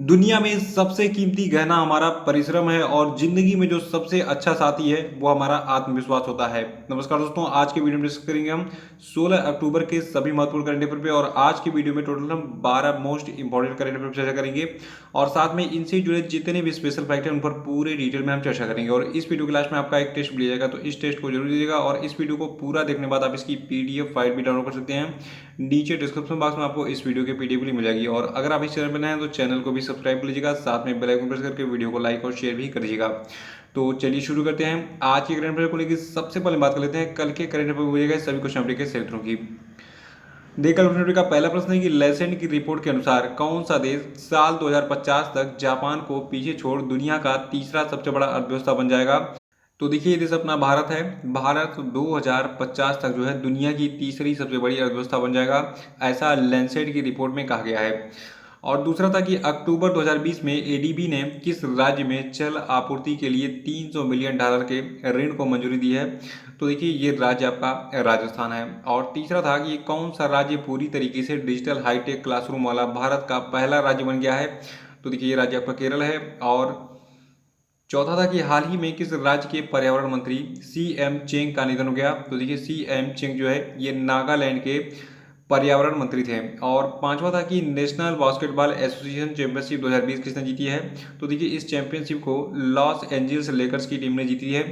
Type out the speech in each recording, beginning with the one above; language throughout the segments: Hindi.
दुनिया में सबसे कीमती गहना हमारा परिश्रम है और जिंदगी में जो सबसे अच्छा साथी है वो हमारा आत्मविश्वास होता है। नमस्कार दोस्तों, आज के वीडियो में डिस्कस करेंगे हम 16 अक्टूबर के सभी महत्वपूर्ण करंट अफेयर पे। और आज की वीडियो में टोटल हम 12 मोस्ट इंपॉर्टेंट करंट अफेयर पर चर्चा करेंगे और साथ में इनसे जुड़े जितने भी स्पेशल फैक्ट हैं उन पर पूरे डिटेल में हम चर्चा करेंगे। और इस वीडियो के लास्ट में आपका एक टेस्ट भी लिया जाएगा, तो इस टेस्ट को जरूर दीजिएगा। और इस वीडियो को पूरा देखने के बाद आप इसकी पीडीएफ फाइल भी डाउनलोड कर सकते हैं। नीचे डिस्क्रिप्शन बॉक्स में आपको इस वीडियो की पीडीएफ मिल जाएगी। और अगर आप इस चैनल पर नए हैं तो चैनल को भी सब्सक्राइब कर लीजिएगा, साथ में बेल आइकन प्रेस करके वीडियो को लाइक और शेयर भी कर दीजिएगा। तो चलिए शुरू करते हैं आज के करंट अफेयर को लेकर। सबसे पहले बात कर लेते हैं कल के करंट अफेयर हो जाएगा सभी क्वेश्चन अपडेट के क्षेत्रों की। देखिए करंट अफेयर का पहला प्रश्न है कि लेसेंट की रिपोर्ट के अनुसार कौन सा देश साल 2050 तक जापान को पीछे छोड़ दुनिया का तीसरा सबसे बड़ा अर्थव्यवस्था बन जाएगा। तो देखिए ये देश अपना भारत है। भारत 2050 तक जो है दुनिया की तीसरी सबसे बड़ी अर्थव्यवस्था बन जाएगा, ऐसा लैंसेट की रिपोर्ट में कहा गया है। और दूसरा था कि अक्टूबर 2020 में एडीबी ने किस राज्य में जल आपूर्ति के लिए $300 मिलियन के ऋण को मंजूरी दी है। तो देखिए ये राज्य आपका राजस्थान है। और तीसरा था कि कौन सा राज्य पूरी तरीके से डिजिटल हाईटेक क्लासरूम वाला भारत का पहला राज्य बन गया है। तो देखिए ये राज्य आपका केरल है। और चौथा था कि हाल ही में किस राज्य के पर्यावरण मंत्री सीएम चेंग का निधन हो गया। तो देखिए सीएम चेंग जो है ये नागालैंड के पर्यावरण मंत्री थे। और पांचवा था कि नेशनल बास्केटबॉल एसोसिएशन चैंपियनशिप 2020 किसने जीती है। तो देखिए इस चैंपियनशिप को लॉस एंजल्स लेकर्स की टीम ने जीती है।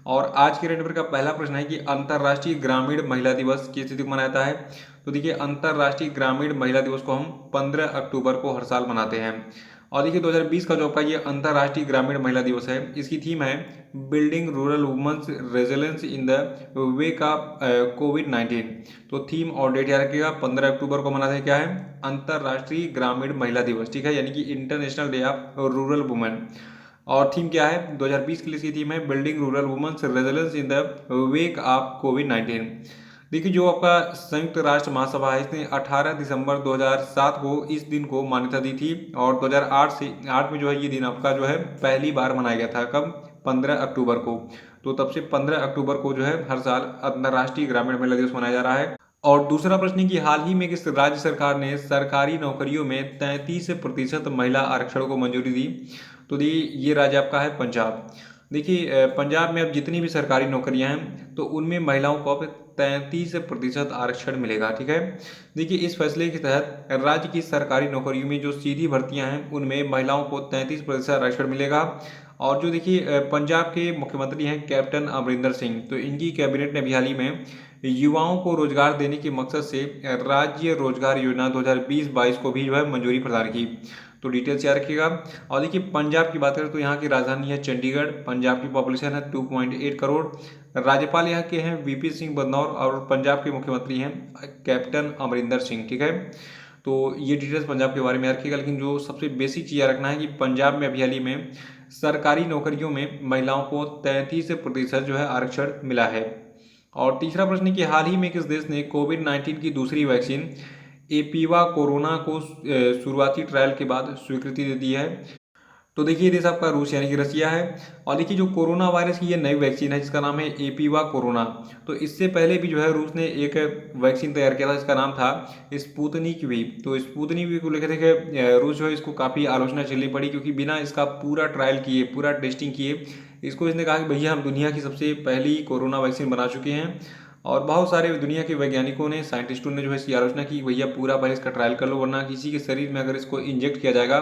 और आज के करंट अफेयर का पहला प्रश्न है कि अंतर्राष्ट्रीय ग्रामीण महिला दिवस किस तिथि को मनाया जाता है। तो देखिए अंतर्राष्ट्रीय ग्रामीण महिला दिवस को हम 15 अक्टूबर को हर साल मनाते हैं। और देखिए 2020 का जो आपका ये अंतर्राष्ट्रीय ग्रामीण महिला दिवस है, इसकी थीम है building rural women's resilience in the wake of कोविड-19। तो थीम और डेट याद रखिएगा, 15 अक्टूबर को मनाते हैं क्या है, अंतर्राष्ट्रीय ग्रामीण महिला दिवस, ठीक है, यानी कि international day of rural women. और थीम क्या है 2020 के लिए, इसकी थीम है building rural women's resilience in the wake of कोविड-19। देखिए जो आपका संयुक्त राष्ट्र महासभा है इसने 18 दिसंबर 2007 को इस दिन को मान्यता दी थी। और 2008 से 8 में जो है ये दिन आपका जो है पहली बार मनाया गया था, कब, 15 अक्टूबर को। तो तब से 15 अक्टूबर को जो है हर साल अंतर्राष्ट्रीय ग्रामीण महिला दिवस मनाया जा रहा है। और दूसरा प्रश्न है कि हाल ही में किस राज्य सरकार ने सरकारी नौकरियों में 33% महिला आरक्षण को मंजूरी दी। तो ये राज्य आपका है पंजाब। देखिए पंजाब में अब जितनी भी सरकारी नौकरियां हैं तो उनमें महिलाओं को अब 33% आरक्षण मिलेगा, ठीक है। देखिए इस फैसले के तहत राज्य की सरकारी नौकरियों में जो सीधी भर्तियां हैं उनमें महिलाओं को 33% आरक्षण मिलेगा। और जो देखिए पंजाब के मुख्यमंत्री हैं कैप्टन अमरिंदर सिंह, तो इनकी कैबिनेट ने अभी हाल ही में युवाओं को रोजगार देने के मकसद से राज्य रोजगार योजना 2020-22 को भी जो है मंजूरी प्रदान की। तो डिटेल्स याद रखिएगा। और देखिए पंजाब की बात करें तो यहाँ की राजधानी है चंडीगढ़। पंजाब की पॉपुलेशन है 2.8 करोड़। राज्यपाल यहाँ के हैं वीपी सिंह बदनौर और पंजाब के मुख्यमंत्री हैं कैप्टन अमरिंदर सिंह, ठीक है। तो ये डिटेल्स पंजाब के बारे में याद रखिएगा। लेकिन जो सबसे बेसिक चीज़ याद रखना है कि पंजाब में अभी हाल ही में सरकारी नौकरियों में महिलाओं को 33% जो है आरक्षण मिला है। और तीसरा प्रश्न है कि हाल ही में किस देश ने कोविड-19 की दूसरी वैक्सीन एपीवा कोरोना को शुरुआती ट्रायल के बाद स्वीकृति दे दी है। तो देखिए ये देश आपका रूस यानी कि रसिया है। और देखिए जो कोरोना वायरस की ये नई वैक्सीन है जिसका नाम है एपीवा कोरोना। तो इससे पहले भी जो है रूस ने एक वैक्सीन तैयार किया था जिसका नाम था स्पुतनिक वी। तो स्पुतनिक वी को लेकर देखिए रूस जो है इसको काफ़ी आलोचना चलनी पड़ी, क्योंकि बिना इसका पूरा ट्रायल किए, पूरा टेस्टिंग किए, इसको इसने कहा कि भैया हम दुनिया की सबसे पहली कोरोना वैक्सीन बना चुके हैं। और बहुत सारे दुनिया के वैज्ञानिकों ने, साइंटिस्टों ने जो है इसकी आलोचना की, भैया पूरा पहले इसका ट्रायल कर लो, वरना किसी के शरीर में अगर इसको इंजेक्ट किया जाएगा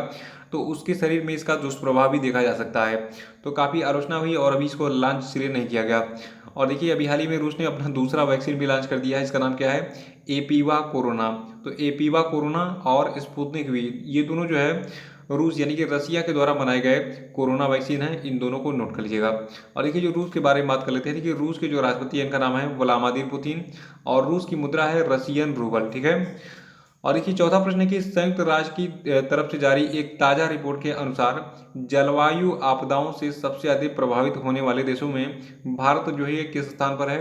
तो उसके शरीर में इसका दुष्प्रभाव भी देखा जा सकता है। तो काफ़ी आलोचना हुई और अभी इसको लॉन्च इसलिए नहीं किया गया। और देखिए अभी हाल ही में रूस ने अपना दूसरा वैक्सीन भी लॉन्च कर दिया है, इसका नाम क्या है, एपीवा कोरोना। तो एपीवा कोरोना और स्पुतनिक वी, ये दोनों जो है रूस यानी कि रसिया के द्वारा बनाए गए कोरोना वैक्सीन है, इन दोनों को नोट कर लीजिएगा। और देखिए जो रूस के बारे में बात कर लेते हैं, देखिए रूस के जो राष्ट्रपति हैं इनका नाम है व्लादिमीर पुतिन और रूस की मुद्रा है रसियन रूबल, ठीक है। और देखिए चौथा प्रश्न है कि संयुक्त राष्ट्र की तरफ से जारी एक ताज़ा रिपोर्ट के अनुसार जलवायु आपदाओं से सबसे अधिक प्रभावित होने वाले देशों में भारत जो है ये किस स्थान पर है।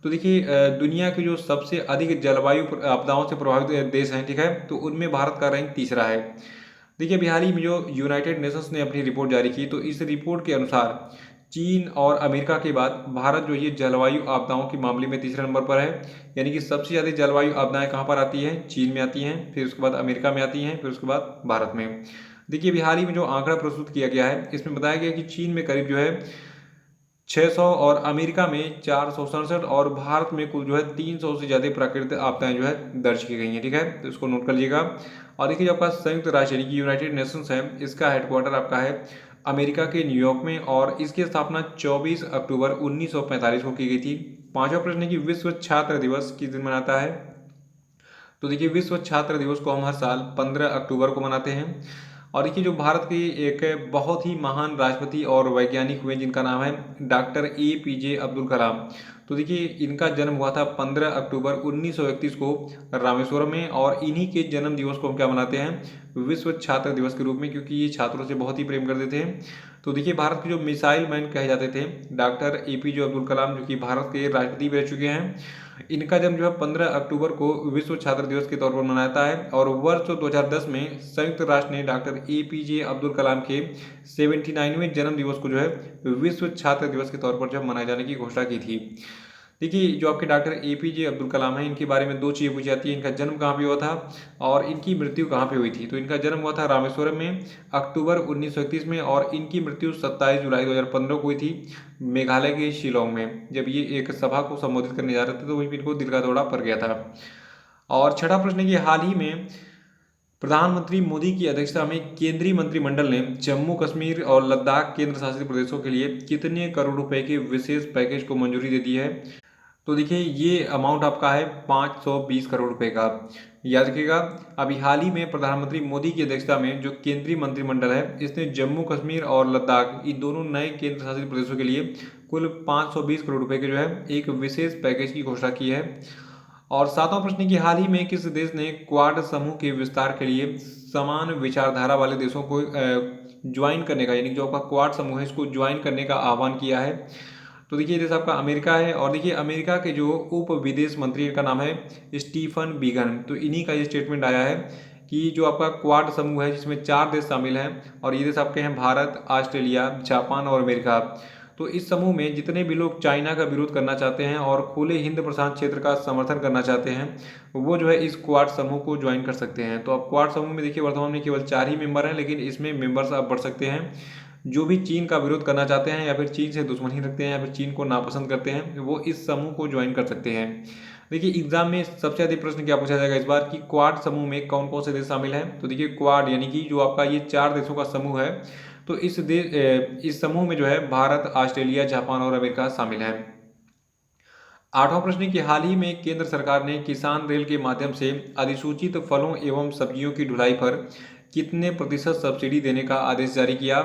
तो देखिए दुनिया के जो सबसे अधिक जलवायु आपदाओं से प्रभावित देश हैं, ठीक है, तो उनमें भारत का रैंक तीसरा है। देखिए अभी हाल ही में जो यूनाइटेड नेशंस ने अपनी रिपोर्ट जारी की, तो इस रिपोर्ट के अनुसार चीन और अमेरिका के बाद भारत जो ये जलवायु आपदाओं के मामले में तीसरे नंबर पर है। यानी कि सबसे ज़्यादा जलवायु आपदाएं कहाँ पर आती हैं, चीन में आती हैं, फिर उसके बाद अमेरिका में आती हैं, फिर उसके बाद भारत में। देखिए अभी हाल ही में जो आंकड़ा प्रस्तुत किया गया है इसमें बताया गया कि चीन में करीब जो है 600 और अमेरिका में 467 और भारत में कुल जो है 300 से ज़्यादा प्राकृतिक आपदाएं जो है दर्ज की गई हैं। ठीक है, तो इसको नोट कर लीजिएगा। और देखिए जो आपका संयुक्त राष्ट्र यानी कि यूनाइटेड नेशंस है, इसका हेडक्वार्टर आपका है अमेरिका के न्यूयॉर्क में और इसकी स्थापना 24 अक्टूबर 1945 को की गई थी। पांचवा प्रश्न है कि विश्व छात्र दिवस किस दिन मनाता है। तो देखिए विश्व छात्र दिवस को हम हर साल 15 अक्टूबर को मनाते हैं। और देखिए जो भारत के एक बहुत ही महान राष्ट्रपति और वैज्ञानिक हुए जिनका नाम है डॉक्टर APJ अब्दुल कलाम। तो देखिए इनका जन्म हुआ था 15 अक्टूबर 1931 को रामेश्वरम में और इन्हीं के जन्म दिवस को हम क्या मनाते हैं, विश्व छात्र दिवस के रूप में, क्योंकि ये छात्रों से बहुत ही प्रेम करते थे। तो देखिए भारत के जो मिसाइल मैन कहे जाते थे डॉक्टर APJ अब्दुल कलाम, जो कि भारत के राष्ट्रपति भी रह चुके हैं, इनका जन्म जो है 15 अक्टूबर को विश्व छात्र दिवस के तौर पर मनाता है। और वर्ष 2010 में संयुक्त राष्ट्र ने डॉक्टर APJ अब्दुल कलाम के 79वें जन्म दिवस को जो है विश्व छात्र दिवस के तौर पर जब मनाए जाने की घोषणा की थी। देखिए जो आपके डॉक्टर APJ अब्दुल कलाम हैं, इनके बारे में दो चीज़ें पूछी जाती हैं, इनका जन्म कहाँ पे हुआ था और इनकी मृत्यु कहाँ पे हुई थी। तो इनका जन्म हुआ था रामेश्वरम में अक्टूबर 1931 में और इनकी मृत्यु 27 जुलाई 2015 को हुई थी मेघालय के शिलोंग में, जब ये एक सभा को संबोधित करने जा रहे थे तो वहीं पे इनको दिल का दौरा पड़ गया था। और छठा प्रश्न है कि हाल ही में प्रधानमंत्री मोदी की अध्यक्षता में केंद्रीय मंत्रिमंडल ने जम्मू कश्मीर और लद्दाख केंद्र शासित प्रदेशों के लिए कितने करोड़ रुपए के विशेष पैकेज को मंजूरी दे दी है। तो देखिए ये अमाउंट आपका है 520 करोड़ रुपए का। याद रखिएगा अभी हाल ही में प्रधानमंत्री मोदी की अध्यक्षता में जो केंद्रीय मंत्रिमंडल है इसने जम्मू कश्मीर और लद्दाख इन दोनों नए केंद्र शासित प्रदेशों के लिए कुल 520 करोड़ रुपए के जो है एक विशेष पैकेज की घोषणा की है। और सातवां प्रश्न की हाल ही में किस देश ने क्वाड समूह के विस्तार के लिए समान विचारधारा वाले देशों को ज्वाइन करने का, यानी जो आपका क्वाड समूह है इसको ज्वाइन करने का आह्वान किया है। तो देखिए देश आपका अमेरिका है। और देखिए अमेरिका के जो उप विदेश मंत्री का नाम है स्टीफन बीगन। तो इन्हीं का ये स्टेटमेंट आया है कि जो आपका क्वाड समूह है जिसमें 4 देश शामिल हैं और ये देश आपके हैं भारत, ऑस्ट्रेलिया, जापान और अमेरिका। तो इस समूह में जितने भी लोग चाइना का विरोध करना चाहते हैं और खुले हिंद प्रशांत क्षेत्र का समर्थन करना चाहते हैं वो जो है इस क्वाड समूह को ज्वाइन कर सकते हैं। तो अब क्वाड समूह में देखिए वर्तमान में केवल 4 ही मेंबर हैं, लेकिन इसमें मेंबर्स अब बढ़ सकते हैं। जो भी चीन का विरोध करना चाहते हैं या फिर चीन से दुश्मनी रखते हैं या फिर चीन को नापसंद करते हैं वो इस समूह को ज्वाइन कर सकते हैं। देखिए एग्जाम में सबसे अधिक प्रश्न क्या पूछा जाएगा इस बार कि क्वाड समूह में कौन कौन से देश शामिल हैं। तो देखिए क्वाड यानी कि जो आपका ये 4 देशों का समूह है, तो इस समूह में जो है भारत, ऑस्ट्रेलिया, जापान और अमेरिका शामिल हैं। आठवां प्रश्न कि हाल ही में केंद्र सरकार ने किसान रेल के माध्यम से अधिसूचित फलों एवं सब्जियों की ढुलाई पर कितने प्रतिशत सब्सिडी देने का आदेश जारी किया।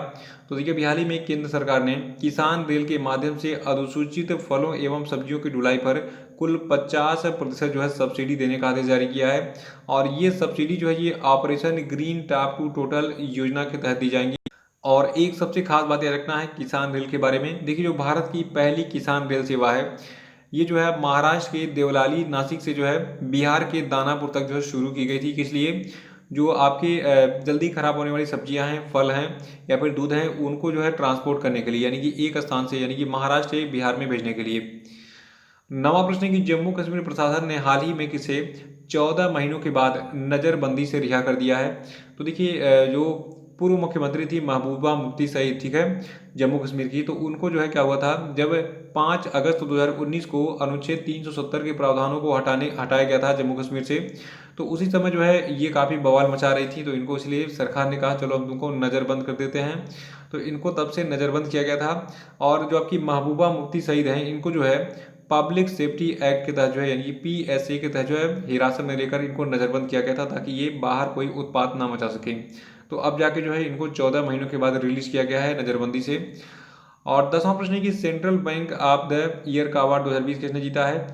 तो देखिए अभी हाल ही में केंद्र सरकार ने किसान रेल के माध्यम से अधिसूचित फलों एवं सब्जियों की ढुलाई पर कुल 50% जो है सब्सिडी देने का आदेश जारी किया है। और ये सब्सिडी जो है ये operation green top to total योजना के तहत दी जाएंगी। और एक सबसे खास बात यह रखना है किसान रेल के बारे में। देखिए जो भारत की पहली किसान रेल सेवा है ये जो है महाराष्ट्र के देवलाली नासिक से जो है बिहार के दानापुर तक जो है शुरू की गई थी। किस लिए, जो आपकी जल्दी खराब होने वाली सब्जियां हैं, फल हैं या फिर दूध हैं उनको जो है ट्रांसपोर्ट करने के लिए, यानी कि एक स्थान से यानी कि महाराष्ट्र से बिहार में भेजने के लिए। नवा प्रश्न है कि जम्मू कश्मीर प्रशासन ने हाल ही में किसे 14 महीनों के बाद नज़रबंदी से रिहा कर दिया है। तो देखिए जो पूर्व मुख्यमंत्री थी महबूबा मुफ्ती सईद, ठीक है, जम्मू कश्मीर की, तो उनको जो है क्या हुआ था जब 5 अगस्त 2019 को अनुच्छेद 370 के प्रावधानों को हटाया गया था जम्मू कश्मीर से। तो उसी समय जो है ये काफ़ी बवाल मचा रही थी, तो इनको इसलिए सरकार ने कहा चलो हम तुमको नज़रबंद कर देते हैं। तो इनको तब से नज़रबंद किया गया था। और जो आपकी महबूबा मुफ्ती सईद हैं इनको जो है पब्लिक सेफ्टी एक्ट के तहत जो है यानी कि PSA के तहत जो है हिरासत में लेकर इनको नज़रबंद किया गया था ताकि ये बाहर कोई उत्पात ना मचा सके। तो अब जाके जो है इनको 14 महीनों के बाद रिलीज किया गया है नज़रबंदी से। और 10वां प्रश्न है कि central bank of the year का अवार्ड 2020 किसने जीता है।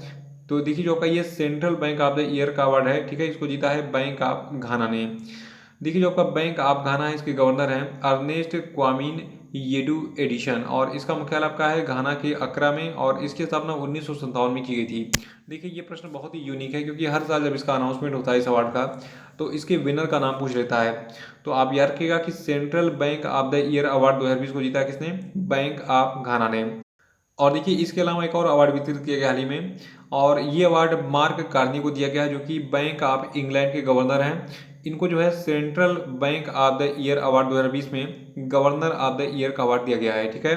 तो देखिए जो आपका ये central bank of the year का अवार्ड है, ठीक है, इसको जीता है बैंक ऑफ घाना ने। देखिए जो आपका बैंक ऑफ घाना है इसके गवर्नर हैं अर्नेस्ट क्वामीन येडू एडिशन और इसका मुख्यालय आपका है घाना के अक्रा में और इसकी स्थापना 1957 में की गई थी। देखिए ये प्रश्न बहुत ही यूनिक है क्योंकि हर साल जब इसका अनाउंसमेंट होता है इस अवार्ड का तो इसके विनर का नाम पूछ लेता है। तो आप याद रखिएगा कि central bank of the year award 2020 को जीता किसने, बैंक ऑफ घाना ने। और देखिए इसके अलावा एक और अवार्ड वितरित किया गया हाल ही में और ये अवार्ड मार्क कार्नी को दिया गया जो कि बैंक ऑफ इंग्लैंड के गवर्नर हैं। इनको जो है central bank of the year award 2020 में गवर्नर ऑफ द ईयर का अवार्ड दिया गया है। ठीक है,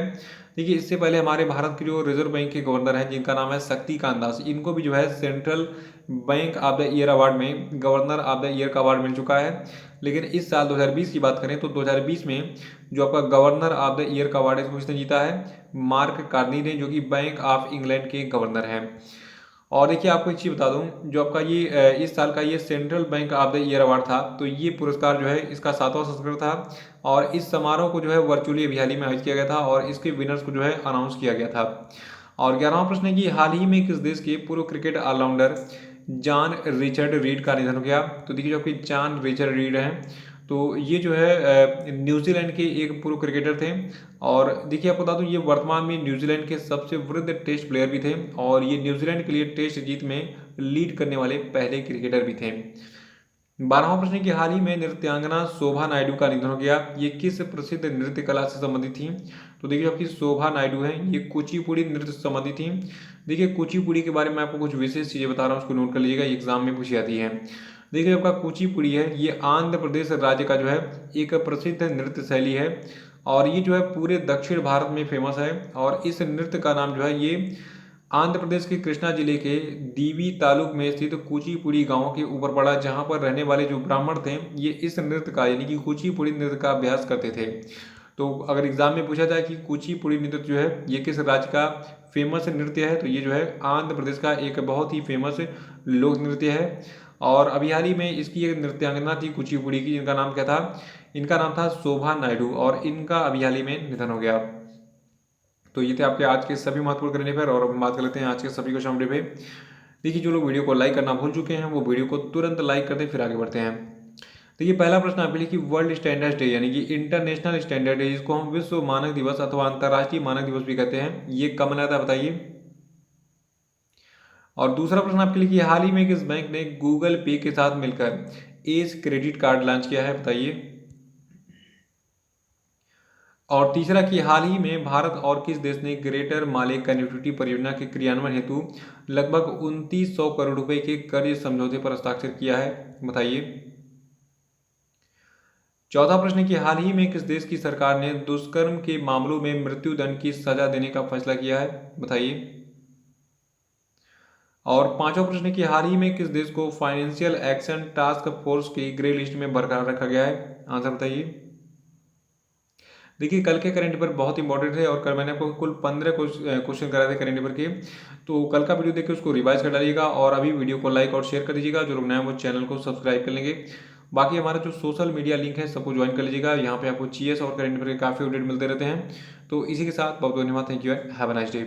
देखिए इससे पहले हमारे भारत के जो रिजर्व बैंक के गवर्नर हैं जिनका नाम है शक्तिकांत दास, इनको भी जो है central bank of the year award में गवर्नर ऑफ द ईयर का अवार्ड मिल चुका है। लेकिन इस साल 2020 की बात करें तो 2020 में जो आपका गवर्नर ऑफ द ईयर का अवार्ड है इसको किसने जीता है, मार्क कार्नी ने, जो कि बैंक ऑफ इंग्लैंड के गवर्नर हैं। और देखिए आपको एक चीज़ बता दूं, जो आपका ये इस साल का ये central bank of the year award था, तो ये पुरस्कार जो है इसका 7वां संस्करण था और इस समारोह को जो है वर्चुअली अभी हाल ही में आयोजित किया गया था और इसके विनर्स को जो है अनाउंस किया गया था। और 11वां प्रश्न है कि हाल ही में किस देश के पूर्व cricket allrounder John Richard Reid का निधन हो गया। तो देखिए जो आपकी जॉन रिचर्ड रीड हैं, तो ये जो है न्यूजीलैंड के एक पूर्व क्रिकेटर थे और देखिए आपको बता दूं ये वर्तमान में न्यूजीलैंड के सबसे वृद्ध टेस्ट प्लेयर भी थे और ये न्यूजीलैंड के लिए टेस्ट जीत में लीड करने वाले पहले क्रिकेटर भी थे। 12वां प्रश्न है कि हाल ही में नृत्यांगना शोभा नायडू का निधन हो गया, ये किस प्रसिद्ध नृत्य कला से संबंधित थी। तो देखिए आपकी शोभा नायडू है, ये कुचिपुड़ी नृत्य से संबंधित थी। देखिए कुचिपुड़ी के बारे में आपको कुछ विशेष चीज़ें बता रहा हूँ, उसको नोट कर लीजिएगा, एग्जाम में पूछी जाती है। देखिए आपका कुचिपुड़ी है, ये आंध्र प्रदेश राज्य का जो है एक प्रसिद्ध नृत्य शैली है और ये जो है पूरे दक्षिण भारत में फेमस है और इस नृत्य का नाम जो है ये आंध्र प्रदेश के कृष्णा जिले के दीवी तालुक में स्थित कुचिपुड़ी गांव के ऊपर पड़ा, जहां पर रहने वाले जो ब्राह्मण थे ये इस नृत्य का यानी कि कुचिपुड़ी नृत्य का अभ्यास करते थे। तो अगर एग्जाम में पूछा जाए कि कुचिपुड़ी नृत्य जो है ये किस राज्य का फेमस नृत्य है, तो ये जो है आंध्र प्रदेश का एक बहुत ही फेमस लोक नृत्य है। और अभी हाल ही में इसकी एक नृत्यांगना थी कुचिपुड़ी की, जिनका नाम क्या था, इनका नाम था शोभा नायडू और इनका अभी हाल ही में निधन हो गया। तो ये थे आपके आज के सभी महत्वपूर्ण करने पर और हम बात कर लेते हैं आज के सभी क्वेश्चन पे। देखिए जो लोग वीडियो को लाइक करना भूल चुके हैं वो वीडियो को तुरंत लाइक कर दें, फिर आगे बढ़ते हैं। देखिए पहला प्रश्न आपके लिए कि वर्ल्ड स्टैंडर्ड डे यानी कि इंटरनेशनल स्टैंडर्ड डे, जिसको हम विश्व मानक दिवस अथवा अंतर्राष्ट्रीय मानक दिवस भी कहते हैं, ये कब मनाया था बताइए। और दूसरा प्रश्न आपके लिए कि हाल ही में किस बैंक ने गूगल पे के साथ मिलकर एज क्रेडिट कार्ड लॉन्च किया है बताइए। और तीसरा कि हाल ही में भारत और किस देश ने ग्रेटर माले कनेक्टिविटी परियोजना के क्रियान्वयन हेतु लगभग 2900 करोड़ रुपए के कर्ज समझौते पर हस्ताक्षर किया है बताइए। चौथा प्रश्न कि हाल ही में किस देश की सरकार ने दुष्कर्म के मामलों में मृत्यु दंड की सजा देने का फैसला किया है बताइए। और पांचवा प्रश्न कि हाल ही में किस देश को फाइनेंशियल एक्शन टास्क फोर्स की ग्रे लिस्ट में बरकरार रखा गया है, आंसर बताइए। देखिए कल के करंट पेपर बहुत इंपॉर्टेंट है और कल मैंने आपको कुल 15 क्वेश्चन कराए थे करंट पेपर के, तो कल का वीडियो देखिए उसको रिवाइज कर डालिएगा और अभी वीडियो को लाइक और शेयर कर दीजिएगा। जो लोग नए हैं वो चैनल को सब्सक्राइब कर लेंगे। बाकी हमारा जो सोशल मीडिया लिंक है सबको ज्वाइन कर लीजिएगा, यहाँ पे आपको जीएस और करंट पेपर के काफ़ी अपडेट मिलते रहते हैं। तो इसी के साथ बहुत बहुत धन्यवाद, thank you and have a nice day.